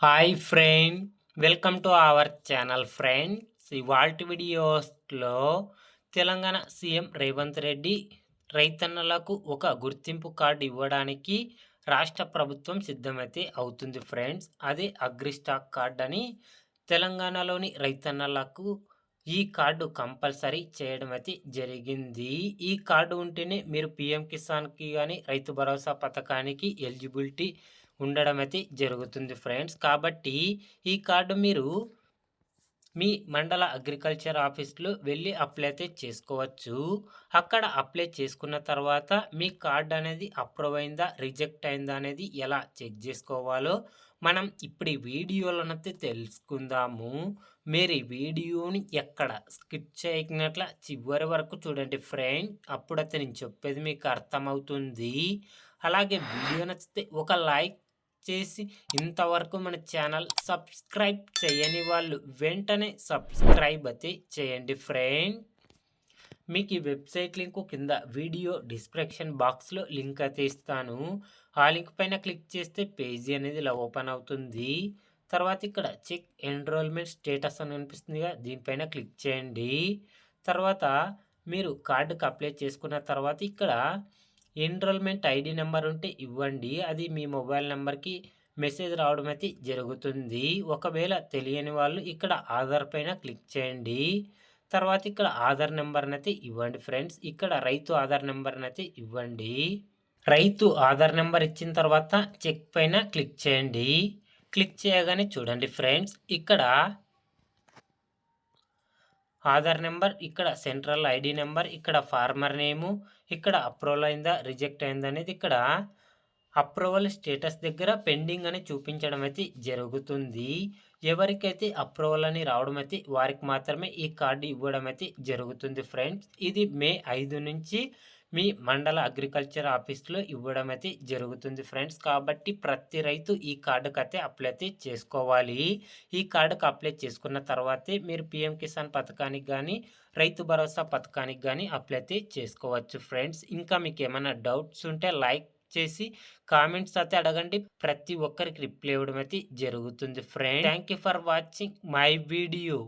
Hi friend, welcome to our channel friends. ఇవాల్టి వీడియోస్లో Telangana CM Revanth Reddy రైతన్నలకు ఒక గుర్తింపు కార్డు ఇవ్వడానికి రాష్ట్ర ప్రభుత్వం సిద్ధమైతే అవుతుంది ఫ్రెండ్స్. అదే అగ్రిస్టాక్ కార్డ్ అని తెలంగాణలోని రైతన్నలకు ఈ కార్డు కంపల్సరీ చేయడం అయితే జరిగింది. ఈ కార్డు ఉంటేనే మీరు పీఎం కిసాన్కి కానీ రైతు భరోసా పథకానికి ఎలిజిబిలిటీ ఉండడం అయితే జరుగుతుంది ఫ్రెండ్స్. కాబట్టి ఈ కార్డు మీరు మీ మండల అగ్రికల్చర్ ఆఫీస్లో వెళ్ళి అప్లై అయితే చేసుకోవచ్చు. అక్కడ అప్లై చేసుకున్న తర్వాత మీ కార్డు అనేది అప్రూవ్ అయిందా రిజెక్ట్ అయిందా అనేది ఎలా చెక్ చేసుకోవాలో మనం ఇప్పుడు ఈ వీడియోలోనైతే తెలుసుకుందాము. మీరు ఈ వీడియోని ఎక్కడ స్కిప్ చేయనట్ల చివరి వరకు చూడండి ఫ్రెండ్. అప్పుడైతే నేను చెప్పేది మీకు అర్థమవుతుంది. అలాగే వీడియో నచ్చితే ఒక లైక్ చేసి ఇంతవరకు మన ఛానల్ సబ్స్క్రైబ్ చేయని వాళ్ళు వెంటనే సబ్స్క్రైబ్ అయితే చేయండి ఫ్రెండ్. మీకు ఈ వెబ్సైట్ లింక్ కింద వీడియో డిస్క్రిప్షన్ బాక్స్లో లింక్ అయితే ఇస్తాను. ఆ లింక్ పైన క్లిక్ చేస్తే పేజీ అనేది ఇలా ఓపెన్ అవుతుంది. తర్వాత ఇక్కడ చెక్ ఎన్రోల్మెంట్ స్టేటస్ అని అనిపిస్తుందిగా, దీనిపైన క్లిక్ చేయండి. తర్వాత మీరు కార్డుకి అప్లై చేసుకున్న తర్వాత ఇక్కడ ఎన్రోల్మెంట్ ఐడి నెంబర్ ఉంటే ఇవ్వండి. అది మీ మొబైల్ నెంబర్కి మెసేజ్ రావడం అయితే జరుగుతుంది. ఒకవేళ తెలియని వాళ్ళు ఇక్కడ ఆధార్ పైన క్లిక్ చేయండి. తర్వాత ఇక్కడ ఆధార్ నెంబర్ని అయితే ఇవ్వండి ఫ్రెండ్స్. ఇక్కడ రైతు ఆధార్ నెంబర్ని అయితే ఇవ్వండి. రైతు ఆధార్ నెంబర్ ఇచ్చిన తర్వాత చెక్ పైన క్లిక్ చేయండి. క్లిక్ చేయగానే చూడండి ఫ్రెండ్స్, ఇక్కడ ఆధార్ నెంబర్, ఇక్కడ సెంట్రల్ ఐడి నెంబర్, ఇక్కడ ఫార్మర్ నేము, ఇక్కడ అప్రూవల్ అయిందా రిజెక్ట్ అయిందా అనేది ఇక్కడ అప్రూవల్ స్టేటస్ దగ్గర పెండింగ్ అని చూపించడం అయితే జరుగుతుంది. ఎవరికైతే అప్రూవల్ అని రావడం అయితే వారికి మాత్రమే ఈ కార్డు ఇవ్వడం అయితే జరుగుతుంది ఫ్రెండ్స్. ఇది మే 5 నుంచి మీ మండల అగ్రికల్చర్ ఆఫీస్లో ఇవ్వడం అయితే జరుగుతుంది ఫ్రెండ్స్. కాబట్టి ప్రతి రైతు ఈ కార్డుకి అయితే అప్లై అయితే చేసుకోవాలి. ఈ కార్డుకి అప్లై చేసుకున్న తర్వాతే మీరు పీఎం కిసాన్ పథకానికి కానీ రైతు భరోసా పథకానికి కానీ అప్లై అయితే చేసుకోవచ్చు ఫ్రెండ్స్. ఇంకా మీకు ఏమైనా డౌట్స్ ఉంటే లైక్ చేసి కామెంట్స్ అయితే అడగండి. ప్రతి ఒక్కరికి రిప్లై ఇవ్వడం అయితే జరుగుతుంది friends. Thank you for watching my video.